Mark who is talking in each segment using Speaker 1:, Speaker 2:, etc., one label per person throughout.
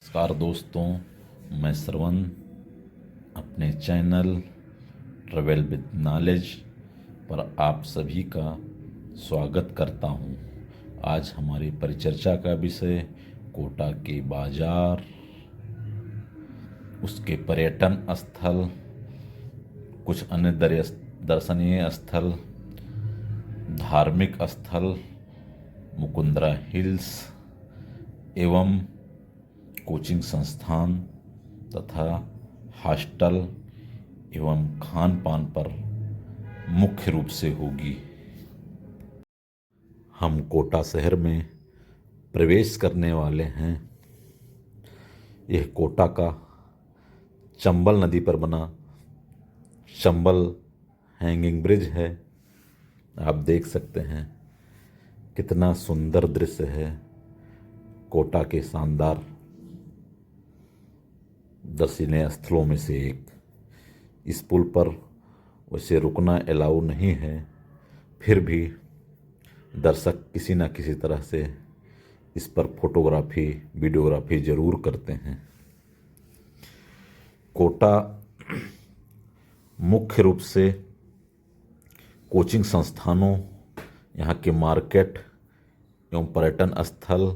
Speaker 1: नमस्कार दोस्तों, मैं श्रवण अपने चैनल ट्रैवल विद नॉलेज पर आप सभी का स्वागत करता हूं। आज हमारी परिचर्चा का विषय कोटा के बाजार, उसके पर्यटन स्थल, कुछ अन्य दर्शनीय स्थल, धार्मिक स्थल, मुकुंदरा हिल्स एवं कोचिंग संस्थान तथा हॉस्टल एवं खान पान पर मुख्य रूप से होगी। हम कोटा शहर में प्रवेश करने वाले हैं। यह कोटा का चंबल नदी पर बना चंबल हैंगिंग ब्रिज है। आप देख सकते हैं कितना सुंदर दृश्य है। कोटा के शानदार दर्शनीय स्थलों में से एक। इस पुल पर वैसे रुकना अलाउ नहीं है, फिर भी दर्शक किसी न किसी तरह से इस पर फोटोग्राफी वीडियोग्राफी जरूर करते हैं। कोटा मुख्य रूप से कोचिंग संस्थानों, यहाँ के मार्केट एवं पर्यटन स्थल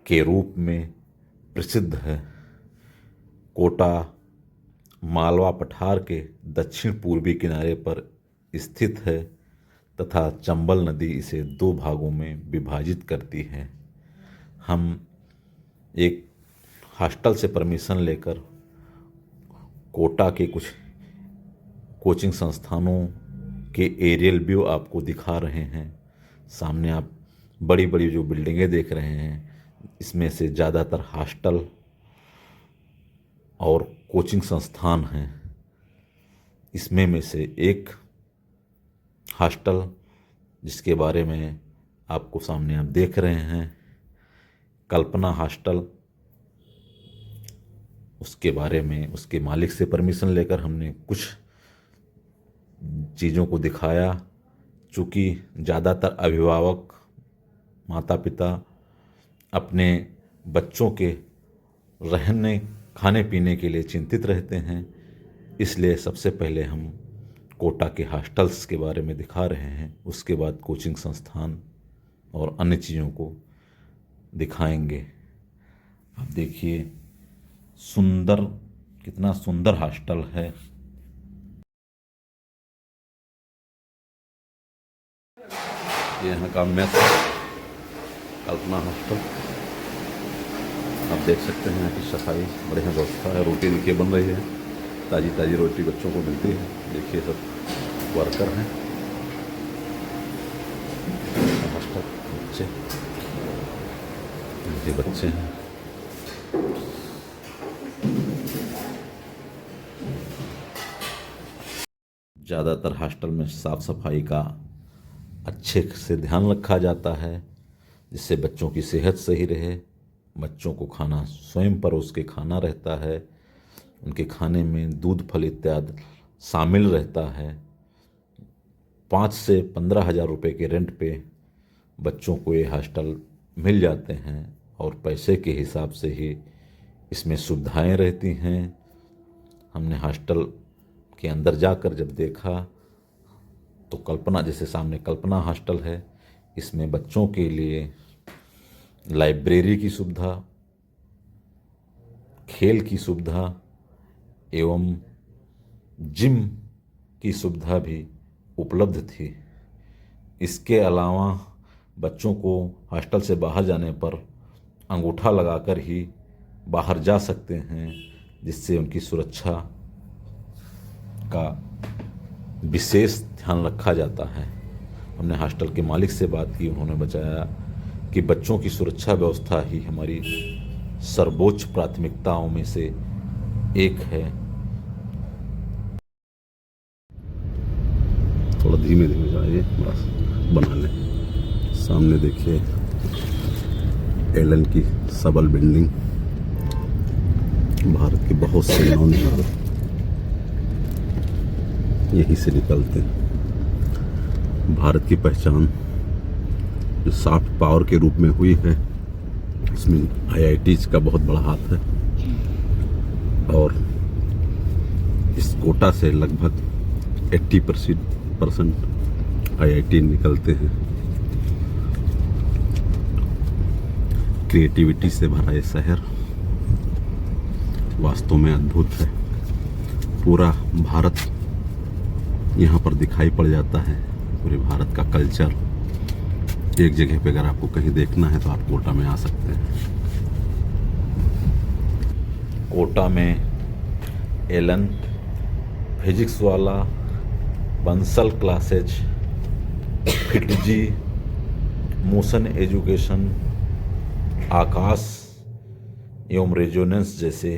Speaker 1: के रूप में प्रसिद्ध है। कोटा मालवा पठार के दक्षिण पूर्वी किनारे पर स्थित है तथा चंबल नदी इसे दो भागों में विभाजित करती है। हम एक हॉस्टल से परमिशन लेकर कोटा के कुछ कोचिंग संस्थानों के एरियल व्यू आपको दिखा रहे हैं। सामने आप बड़ी बड़ी जो बिल्डिंगें देख रहे हैं, इसमें से ज़्यादातर हॉस्टल और कोचिंग संस्थान हैं। इसमें में से एक हॉस्टल जिसके बारे में आपको सामने आप देख रहे हैं, कल्पना हॉस्टल, उसके बारे में उसके मालिक से परमिशन लेकर हमने कुछ चीज़ों को दिखाया। चूँकि ज़्यादातर अभिभावक माता पिता अपने बच्चों के रहने खाने पीने के लिए चिंतित रहते हैं, इसलिए सबसे पहले हम कोटा के हॉस्टल्स के बारे में दिखा रहे हैं। उसके बाद कोचिंग संस्थान और अन्य चीज़ों को दिखाएंगे। आप देखिए सुंदर, कितना सुंदर हॉस्टल है। ये यहाँ का मेस कल्पना हॉस्टल। आप देख सकते हैं यहाँ की सफाई, बढ़िया व्यवस्था है। रोटी देखिए बन रही है, ताज़ी ताज़ी रोटी बच्चों को मिलती है। देखिए सब वर्कर हैं। हॉस्टल बच्चे, ये बच्चे हैं। ज़्यादातर हॉस्टल में साफ़ सफाई का अच्छे से ध्यान रखा जाता है, जिससे बच्चों की सेहत सही रहे। बच्चों को खाना स्वयं परोस के खाना रहता है। उनके खाने में दूध फल इत्यादि शामिल रहता है। 5 से 15 हज़ार रुपये के रेंट पे बच्चों को ये हॉस्टल मिल जाते हैं और पैसे के हिसाब से ही इसमें सुविधाएं रहती हैं। हमने हॉस्टल के अंदर जाकर जब देखा तो कल्पना, जैसे सामने कल्पना हॉस्टल है, इसमें बच्चों के लिए लाइब्रेरी की सुविधा, खेल की सुविधा एवं जिम की सुविधा भी उपलब्ध थी। इसके अलावा बच्चों को हॉस्टल से बाहर जाने पर अंगूठा लगाकर ही बाहर जा सकते हैं, जिससे उनकी सुरक्षा का विशेष ध्यान रखा जाता है। हमने हॉस्टल के मालिक से बात की, उन्होंने बताया कि बच्चों की सुरक्षा व्यवस्था ही हमारी सर्वोच्च प्राथमिकताओं में से एक है।
Speaker 2: थोड़ा धीमे धीमे जाइए, बस बना लें। सामने देखिए एलन की सबल बिल्डिंग। भारत के बहुत से नौनिहाल यहीं से निकलते हैं। भारत की पहचान जो सॉफ्ट पावर के रूप में हुई है, इसमें IITs का बहुत बड़ा हाथ है और इस कोटा से लगभग 80% IIT निकलते हैं। क्रिएटिविटी से भरा ये शहर वास्तव में अद्भुत है। पूरा भारत यहाँ पर दिखाई पड़ जाता है, पूरे भारत का कल्चर। एक जगह पे अगर आपको कहीं देखना है तो आप कोटा में आ सकते हैं।
Speaker 1: कोटा में एलन फिजिक्स वाला, Bansal Classes, FIITJEE, Motion Education, Aakash एवं रेजोनेंस जैसे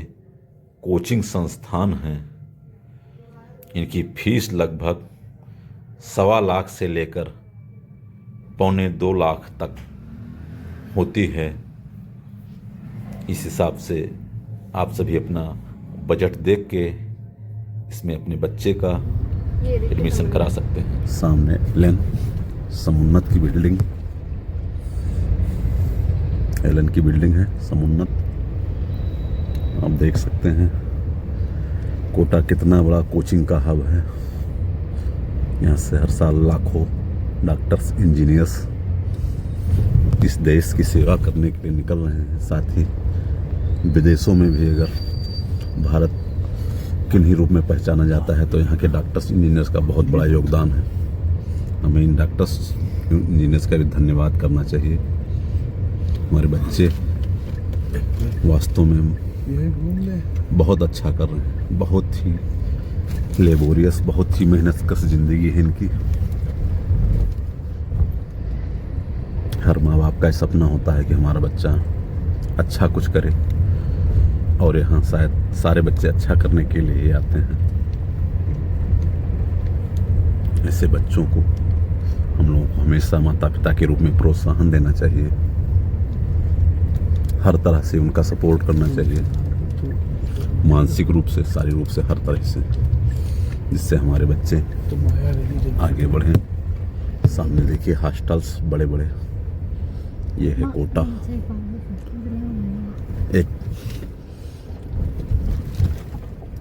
Speaker 1: कोचिंग संस्थान हैं। इनकी फीस लगभग 1.25 लाख से लेकर 1.25 लाख तक होती है। इस हिसाब से आप सभी अपना बजट देख के इसमें अपने बच्चे का एडमिशन करा सकते हैं।
Speaker 2: सामने एलन समुन्नत की बिल्डिंग, एलन की बिल्डिंग है समुन्नत। आप देख सकते हैं कोटा कितना बड़ा कोचिंग का हब है। यहाँ से हर साल लाखों डॉक्टर्स, इंजीनियर्स इस देश की सेवा करने के लिए निकल रहे हैं। साथ ही विदेशों में भी अगर भारत किन्हीं रूप में पहचाना जाता है तो यहाँ के डॉक्टर्स, इंजीनियर्स का बहुत बड़ा योगदान है। हमें इन डॉक्टर्स, इंजीनियर्स का भी धन्यवाद करना चाहिए। हमारे बच्चे वास्तव में बहुत अच्छा कर रहे हैं। बहुत ही लेबोरियस, बहुत ही मेहनतकश ज़िंदगी है इनकी। हर माँ बाप का सपना होता है कि हमारा बच्चा अच्छा कुछ करे, और यहाँ शायद सारे बच्चे अच्छा करने के लिए ही आते हैं। ऐसे बच्चों को हम लोगों को हमेशा माता पिता के रूप में प्रोत्साहन देना चाहिए, हर तरह से उनका सपोर्ट करना चाहिए, मानसिक रूप से, शारीरिक रूप से, हर तरह से, जिससे हमारे बच्चे आगे बढ़ें। सामने देखिए हॉस्टल्स बड़े बड़े। ये है कोटा, एक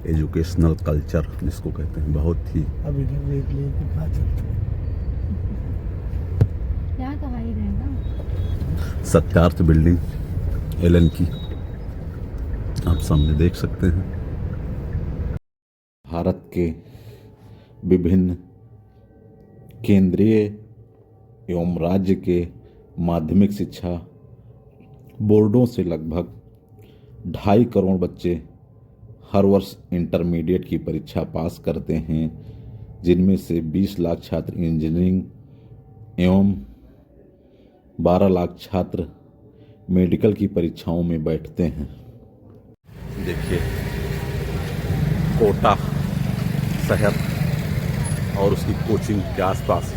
Speaker 2: एजुकेशनल कल्चर जिसको कहते हैं, बहुत ही।
Speaker 3: अब इधर देख लिए कि कहाँ चलते हैं। यहाँ तो हाई रहेगा।
Speaker 2: सत्यार्थ बिल्डिंग एलन की आप सामने देख सकते हैं।
Speaker 1: भारत के विभिन्न केंद्रीय एवं राज्य के माध्यमिक शिक्षा बोर्डों से लगभग 2.5 करोड़ बच्चे हर वर्ष इंटरमीडिएट की परीक्षा पास करते हैं, जिनमें से 20 लाख छात्र इंजीनियरिंग एवं 12 लाख छात्र मेडिकल की परीक्षाओं में बैठते हैं।
Speaker 2: देखिए कोटा शहर और उसकी कोचिंग के आसपास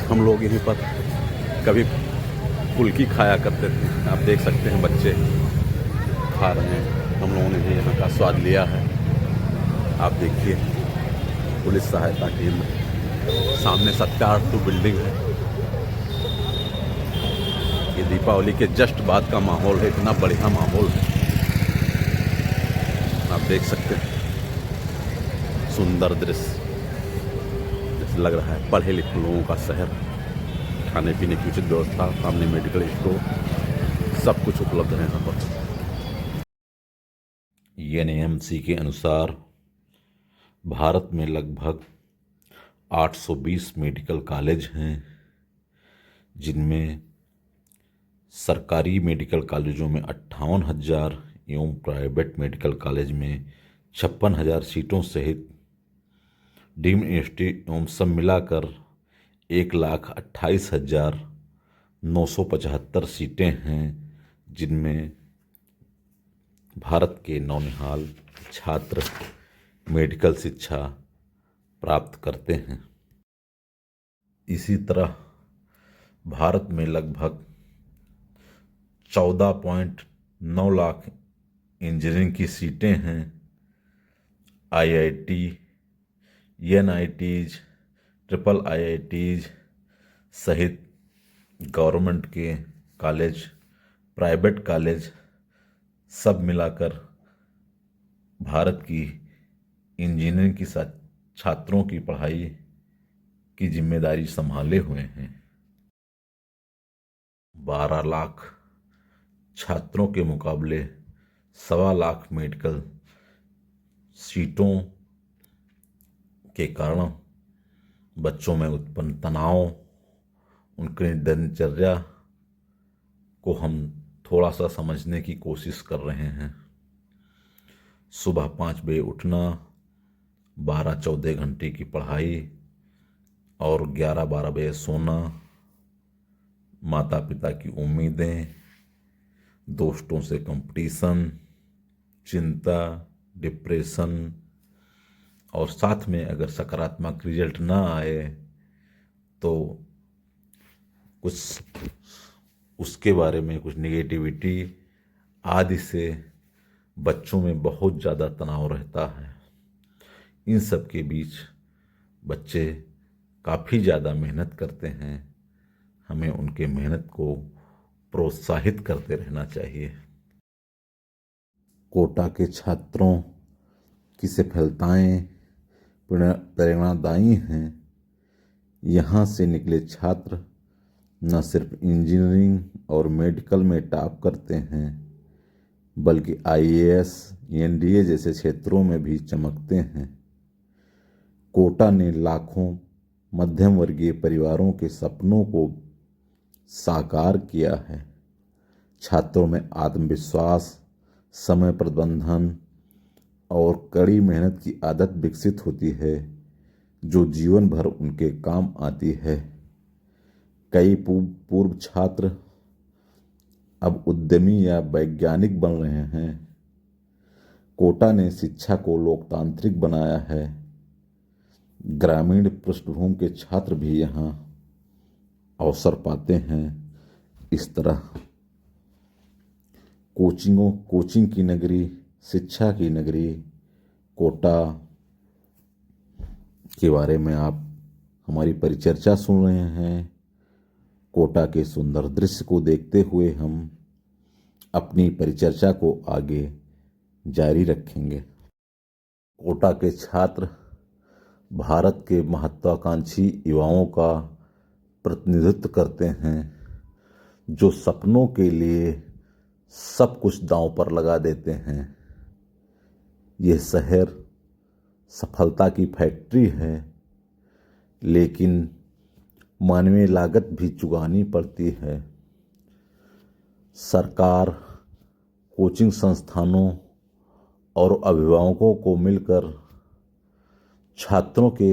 Speaker 2: हम लोग यहीं पर कभी फुल्की खाया करते थे। आप देख सकते हैं बच्चे खा रहे हैं। हम लोगों ने भी यहाँ का स्वाद लिया है। आप देखिए पुलिस सहायता केंद्र, सामने सत्यार्थ बिल्डिंग है। ये दीपावली के जस्ट बाद का माहौल है, इतना बढ़िया माहौल है। आप देख सकते हैं सुंदर दृश्य, जैसे लग रहा है पढ़े लिखे लोगों का शहर। खाने पीने की उचित व्यवस्था, सामने मेडिकल स्टोर, सब कुछ उपलब्ध है यहाँ पर।
Speaker 1: एनएमसी के अनुसार भारत में लगभग 820 मेडिकल कॉलेज हैं, जिनमें सरकारी मेडिकल कॉलेजों में 58,000 एवं प्राइवेट मेडिकल कॉलेज में 56,000 सीटों सहित डीम्ड यूनिवर्सिटी एवं सब मिलाकर 1,28,975 सीटें हैं, जिनमें भारत के नौनिहाल छात्र मेडिकल शिक्षा प्राप्त करते हैं। इसी तरह भारत में लगभग 14.9 लाख इंजीनियरिंग की सीटें हैं। IIT, NITs, ट्रिपल IITs सहित गवर्नमेंट के कॉलेज प्राइवेट कॉलेज सब मिलाकर भारत की इंजीनियरिंग की छात्रों की पढ़ाई की जिम्मेदारी संभाले हुए हैं। 12 लाख छात्रों के मुकाबले 1.25 लाख मेडिकल सीटों के कारण बच्चों में उत्पन्न तनाव, उनकी दिनचर्या को हम थोड़ा सा समझने की कोशिश कर रहे हैं। सुबह 5 बजे उठना, 12-14 घंटे की पढ़ाई और 11-12 बजे सोना, माता पिता की उम्मीदें, दोस्तों से कंपटीशन, चिंता, डिप्रेशन और साथ में अगर सकारात्मक रिजल्ट ना आए तो कुछ उसके बारे में कुछ नेगेटिविटी आदि से बच्चों में बहुत ज़्यादा तनाव रहता है। इन सब के बीच बच्चे काफ़ी ज़्यादा मेहनत करते हैं। हमें उनके मेहनत को प्रोत्साहित करते रहना चाहिए। कोटा के छात्रों की सफलताएं प्रेरणादायी हैं। यहाँ से निकले छात्र न सिर्फ इंजीनियरिंग और मेडिकल में टॉप करते हैं बल्कि IAS, NDA जैसे क्षेत्रों में भी चमकते हैं। कोटा ने लाखों मध्यम वर्गीय परिवारों के सपनों को साकार किया है। छात्रों में आत्मविश्वास, समय प्रबंधन और कड़ी मेहनत की आदत विकसित होती है जो जीवन भर उनके काम आती है। कई पूर्व छात्र अब उद्यमी या वैज्ञानिक बन रहे हैं। कोटा ने शिक्षा को लोकतांत्रिक बनाया है। ग्रामीण पृष्ठभूमि के छात्र भी यहाँ अवसर पाते हैं। इस तरह कोचिंग की नगरी, शिक्षा की नगरी कोटा के बारे में आप हमारी परिचर्चा सुन रहे हैं। कोटा के सुंदर दृश्य को देखते हुए हम अपनी परिचर्चा को आगे जारी रखेंगे। कोटा के छात्र भारत के महत्वाकांक्षी युवाओं का प्रतिनिधित्व करते हैं जो सपनों के लिए सब कुछ दांव पर लगा देते हैं। यह शहर सफलता की फैक्ट्री है, लेकिन मानवीय लागत भी चुकानी पड़ती है। सरकार, कोचिंग संस्थानों और अभिभावकों को मिलकर छात्रों के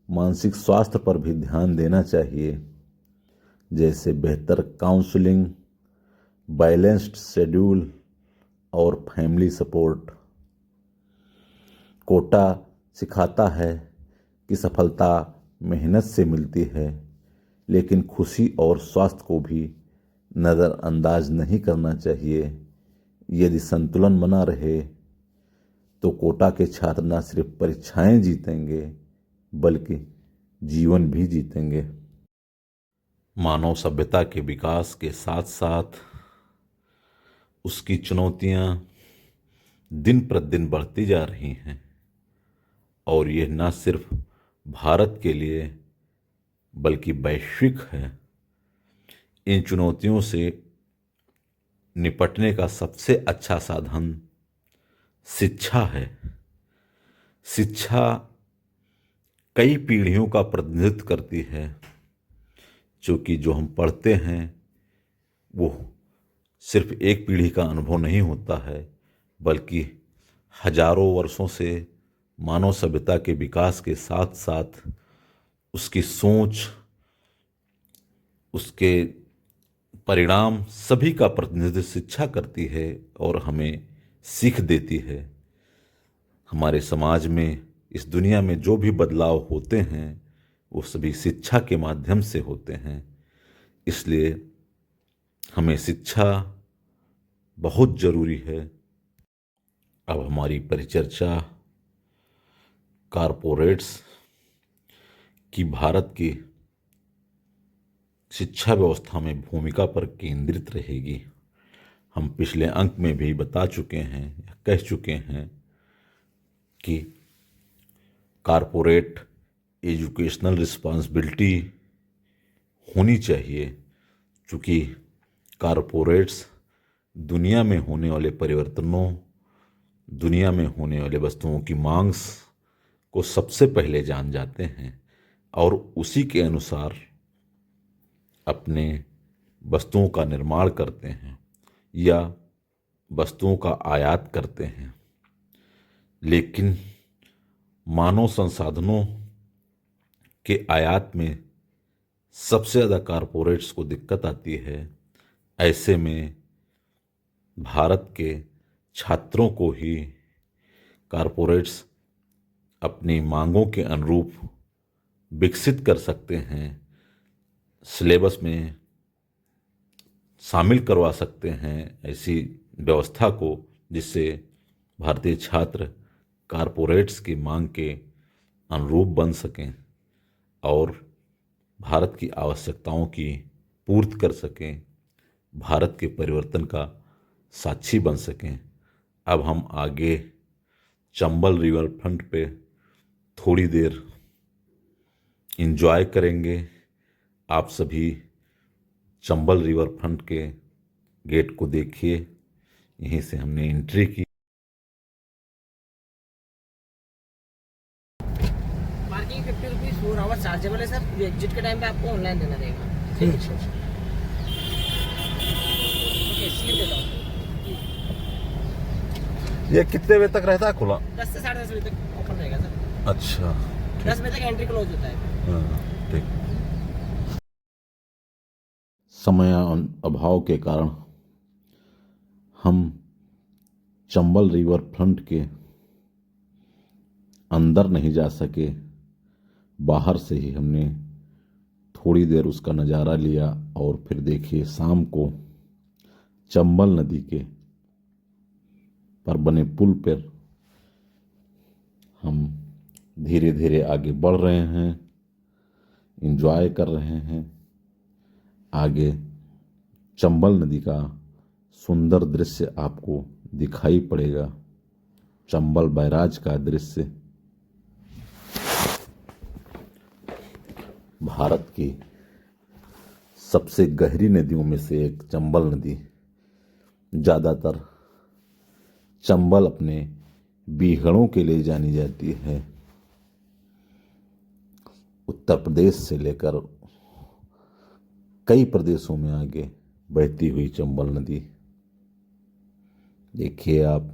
Speaker 1: मानसिक स्वास्थ्य पर भी ध्यान देना चाहिए, जैसे बेहतर काउंसलिंग, बैलेंस्ड शेड्यूल और फैमिली सपोर्ट। कोटा सिखाता है कि सफलता मेहनत से मिलती है, लेकिन खुशी और स्वास्थ्य को भी नज़रअंदाज नहीं करना चाहिए। यदि संतुलन बना रहे तो कोटा के छात्र न सिर्फ परीक्षाएं जीतेंगे बल्कि जीवन भी जीतेंगे। मानव सभ्यता के विकास के साथ साथ उसकी चुनौतियां दिन प्रतिदिन बढ़ती जा रही हैं और यह न सिर्फ भारत के लिए बल्कि वैश्विक है। इन चुनौतियों से निपटने का सबसे अच्छा साधन शिक्षा है। शिक्षा कई पीढ़ियों का प्रतिनिधित्व करती है, क्योंकि जो हम पढ़ते हैं वो सिर्फ एक पीढ़ी का अनुभव नहीं होता है, बल्कि हजारों वर्षों से मानव सभ्यता के विकास के साथ साथ उसकी सोच, उसके परिणाम सभी का प्रतिनिधित्व शिक्षा करती है और हमें सीख देती है। हमारे समाज में, इस दुनिया में जो भी बदलाव होते हैं वो सभी शिक्षा के माध्यम से होते हैं। इसलिए हमें शिक्षा बहुत ज़रूरी है। अब हमारी परिचर्चा कारपोरेट्स की भारत की शिक्षा व्यवस्था में भूमिका पर केंद्रित रहेगी। हम पिछले अंक में भी बता चुके हैं या कह चुके हैं कि कारपोरेट एजुकेशनल रिस्पॉन्सिबिलिटी होनी चाहिए, क्योंकि कारपोरेट्स दुनिया में होने वाले परिवर्तनों, दुनिया में होने वाले वस्तुओं की मांग को सबसे पहले जान जाते हैं और उसी के अनुसार अपने वस्तुओं का निर्माण करते हैं या वस्तुओं का आयात करते हैं। लेकिन मानव संसाधनों के आयात में सबसे ज़्यादा कारपोरेट्स को दिक्कत आती है। ऐसे में भारत के छात्रों को ही कारपोरेट्स अपनी मांगों के अनुरूप विकसित कर सकते हैं, सिलेबस में शामिल करवा सकते हैं ऐसी व्यवस्था को, जिससे भारतीय छात्र कारपोरेट्स की मांग के अनुरूप बन सकें और भारत की आवश्यकताओं की पूर्ति कर सकें, भारत के परिवर्तन का साक्षी बन सकें। अब हम आगे चंबल रिवर फ्रंट पे थोड़ी देर एंजॉय करेंगे। आप सभी चंबल रिवर फ्रंट के गेट को देखिए, यहीं से हमने एंट्री की।
Speaker 4: पार्किंग 50 रुपीज़ 4 आवर चार्जेबल है सर। एग्जिट के टाइम पे आपको ऑनलाइन देना रहेगा। ठीक है, ओके, स्लिप देता हूँ।
Speaker 1: ये कितने बजे तक रहता है खुला?
Speaker 4: 10 से 10:30 बजे तक ओपन रहेगा सर।
Speaker 1: अच्छा,
Speaker 4: 10 बजे तक एंट्री क्लोज होता है।
Speaker 1: ठीक। समय अभाव के कारण हम चंबल रिवर फ्रंट के अंदर नहीं जा सके। बाहर से ही हमने थोड़ी देर उसका नज़ारा लिया और फिर देखिए शाम को चंबल नदी के पर बने पुल पर हम धीरे धीरे आगे बढ़ रहे हैं, एंजॉय कर रहे हैं। आगे चंबल नदी का सुंदर दृश्य आपको दिखाई पड़ेगा, चंबल बैराज का दृश्य। भारत की सबसे गहरी नदियों में से एक चंबल नदी। ज़्यादातर चंबल अपने बीहड़ों के लिए जानी जाती है। उत्तर प्रदेश से लेकर कई प्रदेशों में आगे बहती हुई चंबल नदी। देखिए आप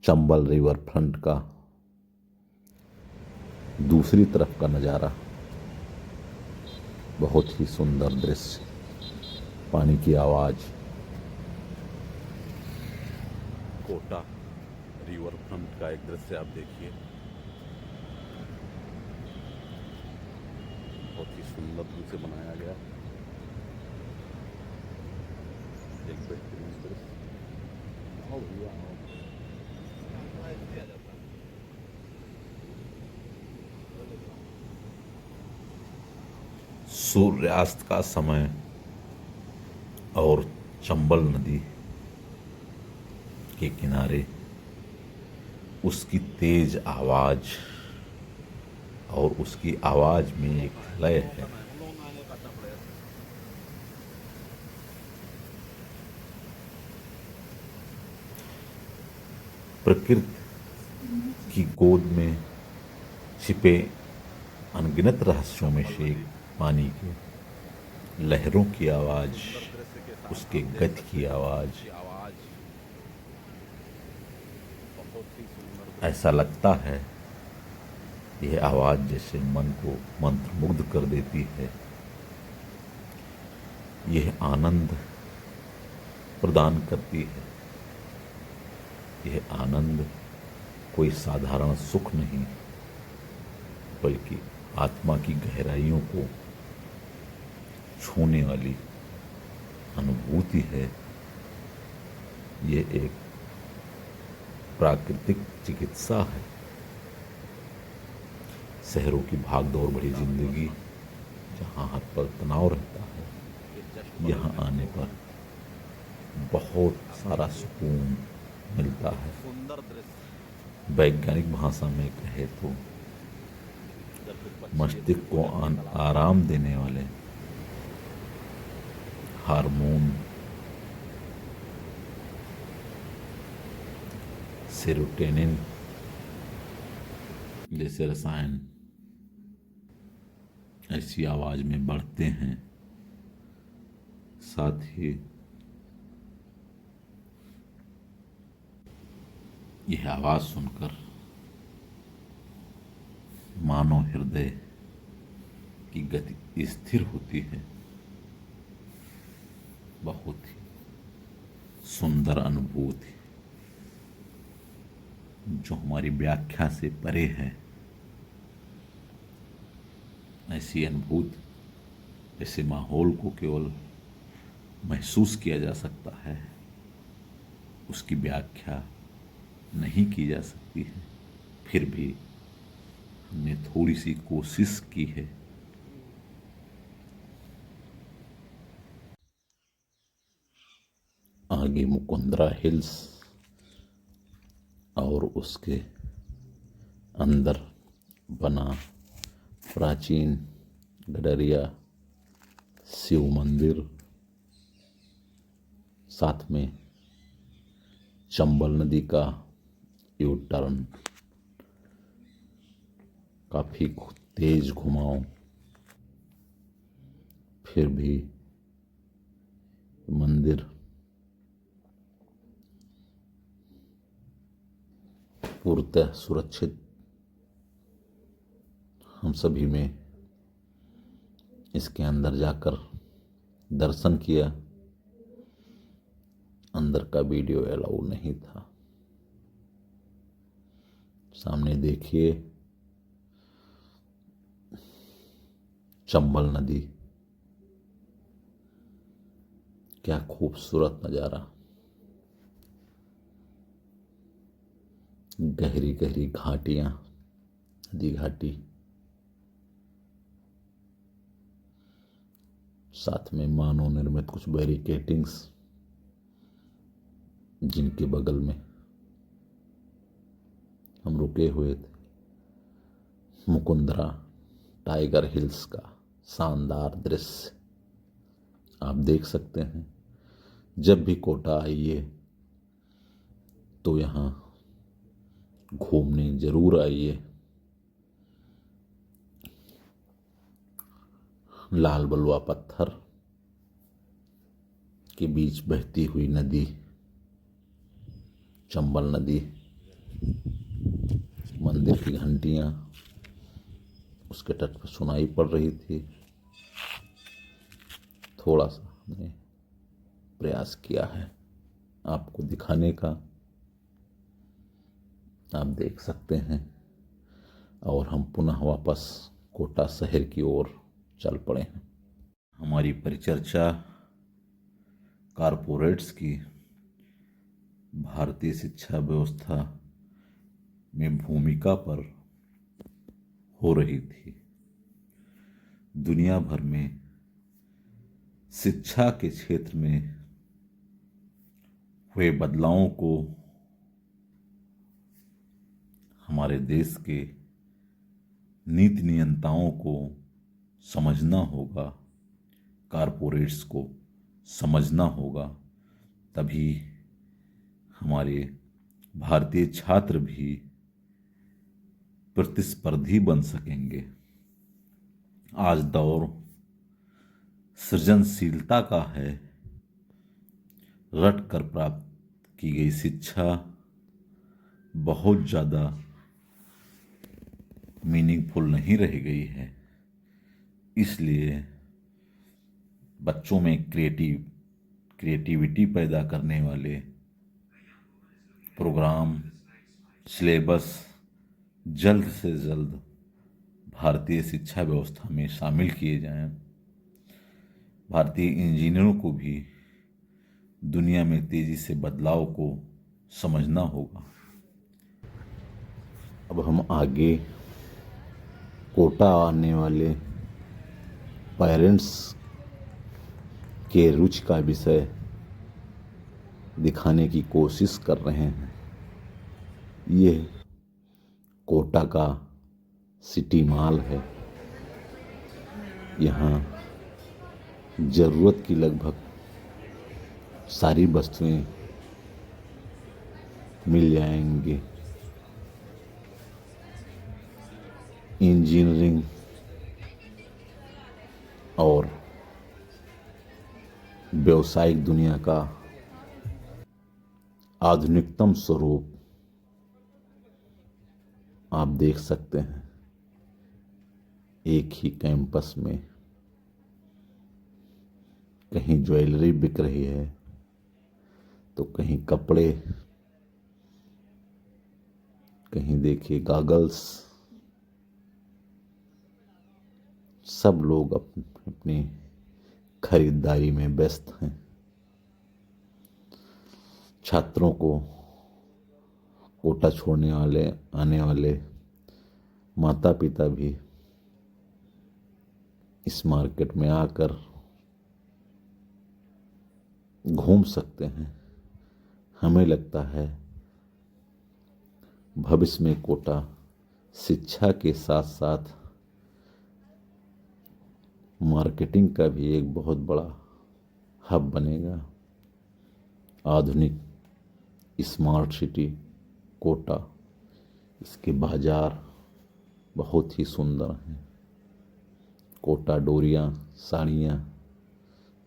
Speaker 1: चंबल रिवर फ्रंट का दूसरी तरफ का नज़ारा, बहुत ही सुंदर दृश्य, पानी की आवाज़। कोटा रिवर फ्रंट का एक दृश्य आप देखिए, बहुत ही सुंदर ढंग से बनाया गया, एक बेहतरीन दृश्य। आओ भैया आओ। सूर्यास्त का समय और चंबल नदी के किनारे उसकी तेज आवाज और उसकी आवाज में एक लय है। प्रकृति की गोद में छिपे अनगिनत रहस्यों में से एक पानी के लहरों की आवाज, उसके गति की आवाज। ऐसा लगता है यह आवाज जैसे मन को मंत्रमुग्ध कर देती है। यह आनंद प्रदान करती है। यह आनंद कोई साधारण सुख नहीं, बल्कि आत्मा की गहराइयों को छूने वाली अनुभूति है। ये एक प्राकृतिक चिकित्सा है। शहरों की भागदौड़ भरी जिंदगी, जहाँ हर पल तनाव रहता है, यहाँ आने पर बहुत सारा सुकून मिलता है। वैज्ञानिक भाषा में कहे तो मस्तिष्क को आराम देने वाले हार्मोन सेरोटोनिन जैसे रसायन ऐसी आवाज में बढ़ते हैं। साथ ही यह आवाज सुनकर मानव हृदय की गति स्थिर होती है। बहुत ही सुंदर अनुभूति जो हमारी व्याख्या से परे है। ऐसी अनुभूति ऐसे माहौल को केवल महसूस किया जा सकता है, उसकी व्याख्या नहीं की जा सकती है। फिर भी हमने थोड़ी सी कोशिश की है। आगे मुकुंदरा हिल्स और उसके अंदर बना प्राचीन गडरिया शिव मंदिर, साथ में चंबल नदी का यू टर्न, काफी तेज घुमाव, फिर भी मंदिर पूर्णतः सुरक्षित। हम सभी में इसके अंदर जाकर दर्शन किया। अंदर का वीडियो अलाउ नहीं था। सामने देखिए चंबल नदी, क्या खूबसूरत नजारा। गहरी गहरी घाटियां, नदी घाटी, साथ में मानव निर्मित कुछ बैरिकेटिंग्स, जिनके बगल में हम रुके हुए थे। मुकुंदरा टाइगर हिल्स का शानदार दृश्य आप देख सकते हैं। जब भी कोटा आइए तो यहाँ घूमने जरूर आइए। लाल बलुआ पत्थर के बीच बहती हुई नदी चंबल नदी, मंदिर की घंटियां उसके तट पर सुनाई पड़ रही थी। थोड़ा सा हमने प्रयास किया है आपको दिखाने का, आप देख सकते हैं। और हम पुनः वापस कोटा शहर की ओर चल पड़े हैं। हमारी परिचर्चा कारपोरेट्स की भारतीय शिक्षा व्यवस्था में भूमिका पर हो रही थी। दुनिया भर में शिक्षा के क्षेत्र में हुए बदलावों को हमारे देश के नीति नियंताओं को समझना होगा, कारपोरेट्स को समझना होगा। तभी हमारे भारतीय छात्र भी प्रतिस्पर्धी बन सकेंगे। आज दौर सृजनशीलता का है। रट कर प्राप्त की गई शिक्षा बहुत ज़्यादा मीनिंगफुल नहीं रह गई है। इसलिए बच्चों में क्रिएटिविटी पैदा करने वाले प्रोग्राम, सिलेबस जल्द से जल्द भारतीय शिक्षा व्यवस्था में शामिल किए जाएं। भारतीय इंजीनियरों को भी दुनिया में तेजी से बदलाव को समझना होगा। अब हम आगे कोटा आने वाले पेरेंट्स के रुचि का विषय
Speaker 2: दिखाने की कोशिश कर रहे हैं। ये कोटा का सिटी मॉल है। यहाँ ज़रूरत की लगभग सारी वस्तुएं मिल जाएंगी। इंजीनियरिंग और व्यावसायिक दुनिया का आधुनिकतम स्वरूप आप देख सकते हैं एक ही कैंपस में। कहीं ज्वेलरी बिक रही है तो कहीं कपड़े, कहीं देखिए गॉगल्स। सब लोग अपनी खरीदारी में व्यस्त हैं। छात्रों को कोटा छोड़ने वाले आने वाले माता पिता भी इस मार्केट में आकर घूम सकते हैं। हमें लगता है भविष्य में कोटा शिक्षा के साथ साथ मार्केटिंग का भी एक बहुत बड़ा हब बनेगा। आधुनिक स्मार्ट सिटी कोटा, इसके बाजार बहुत ही सुंदर हैं। कोटा डोरियाँ, साड़ियाँ,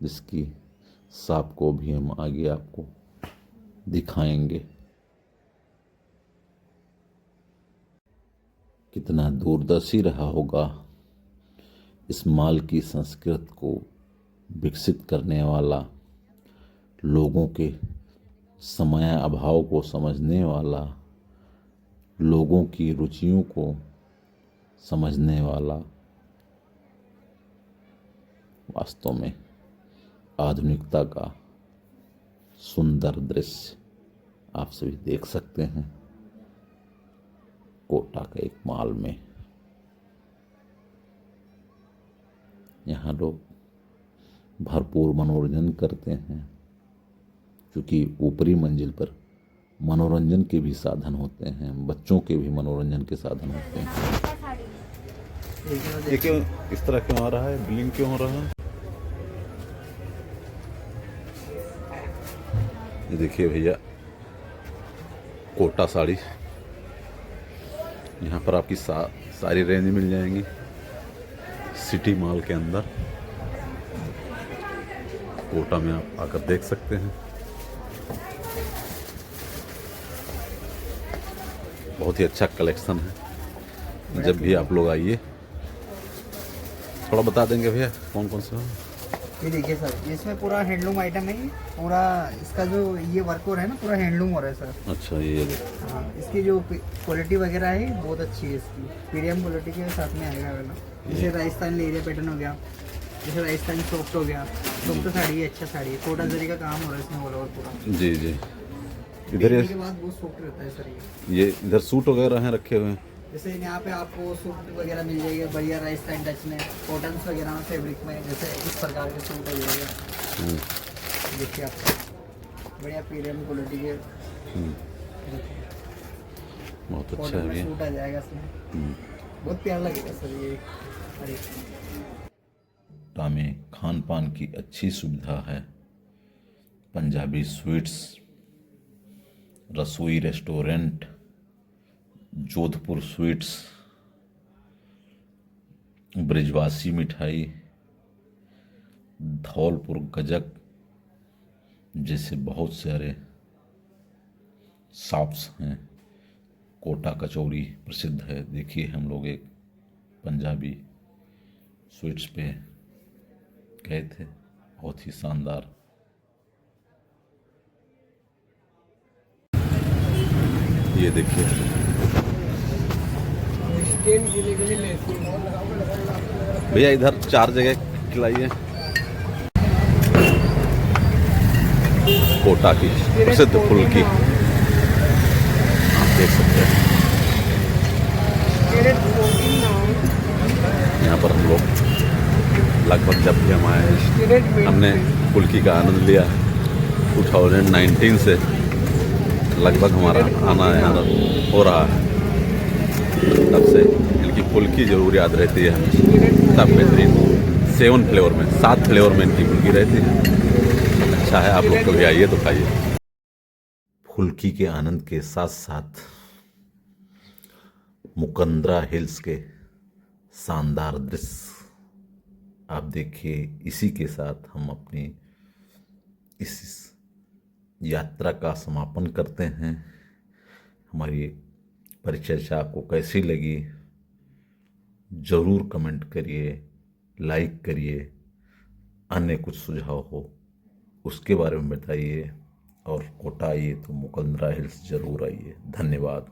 Speaker 2: जिसकी शॉप को भी हम आगे आपको दिखाएंगे। कितना दूरदर्शी रहा होगा इस मॉल की संस्कृति को विकसित करने वाला, लोगों के समय अभाव को समझने वाला, लोगों की रुचियों को समझने वाला। वास्तव में आधुनिकता का सुंदर दृश्य आप सभी देख सकते हैं कोटा के एक मॉल में। यहाँ लोग भरपूर मनोरंजन करते हैं, क्योंकि ऊपरी मंजिल पर मनोरंजन के भी साधन होते हैं, बच्चों के भी मनोरंजन के साधन होते हैं। ये क्यों इस तरह क्यों आ रहा है, बिलिंग क्यों हो रहा है? ये देखिए भैया, कोटा साड़ी, यहाँ पर आपकी सारी रेंज मिल जाएंगी सिटी मॉल के अंदर। कोटा में आप आकर देख सकते हैं। बहुत ही अच्छा कलेक्शन है। जब भी आप लोग आइए, थोड़ा बता देंगे भैया कौन कौन सा?
Speaker 5: ये देखिए सर, इसमें पूरा हैंडलूम आइटम है। पूरा इसका जो ये वर्क हो रहा है ना, पूरा हैंडलूम हो रहा है सर।
Speaker 2: अच्छा, ये देखो।
Speaker 5: हाँ, इसकी जो क्वालिटी वगैरह है बहुत अच्छी है। इसकी प्रीमियम क्वालिटी के साथ में आएगा वाला। जैसे राजस्थान एरिया पैटर्न हो गया, जैसे राजस्थानी सॉफ्ट हो गया। सॉफ्ट साड़ी है, अच्छा साड़ी है। कोटा जरी का काम हो रहा है इसमें ऑल ओवर पूरा।
Speaker 2: जी जी। इधर
Speaker 5: के बाद बहुत सॉफ्ट रहता है सर।
Speaker 2: ये इधर सूट वगैरह हैं रखे हुए हैं।
Speaker 5: जैसे यहाँ पे आपको सूट वगैरह मिल जाएगा बढ़िया राजस्थान टच में, कॉटन वगैरह में, फैब्रिक में। जैसे इस प्रकार के सूट हो जाएगा। देखिए आपको बढ़िया प्रीमियम क्वालिटी के
Speaker 2: बहुत अच्छा
Speaker 5: कॉटन
Speaker 2: है
Speaker 5: में
Speaker 2: ये।
Speaker 5: सूट आ जाएगा इसमें। बहुत प्यारा लगेगा सर ये। अरे
Speaker 2: कोटा में खान पान की अच्छी सुविधा है। पंजाबी स्वीट्स, रसोई रेस्टोरेंट, जोधपुर स्वीट्स, ब्रिजवासी मिठाई, धौलपुर गजक जैसे बहुत सारे शॉप्स हैं। कोटा कचौरी प्रसिद्ध है। देखिए, हम लोग एक पंजाबी स्वीट्स पे गए थे, बहुत ही शानदार। ये देखिए भैया, इधर 4 जगह खिलाइए। कोटा की प्रसिद्ध फुल्की आप देख सकते हैं। यहाँ पर हम लोग लगभग जब भी हम आए, हमने फुल्की का आनंद लिया है। 2019 से लगभग हमारा आना यहाँ हो रहा है। तब से इनकी फुल्की जरूर याद रहती है हमें। सब बेहतरीन 7 फ्लेवर में 7 फ्लेवर में इनकी फुल्की रहती है। अच्छा है, आप लोग कभी आइए तो खाइए।
Speaker 1: फुल्की के आनंद के साथ साथ मुकंदरा हिल्स के शानदार दृश्य आप देखिए। इसी के साथ हम अपनी इस यात्रा का समापन करते हैं। हमारी परिचर्चा आपको कैसी लगी ज़रूर कमेंट करिए, लाइक करिए। अन्य कुछ सुझाव हो उसके बारे में बताइए। और कोटा आइए तो मुकंदरा हिल्स ज़रूर आइए। धन्यवाद।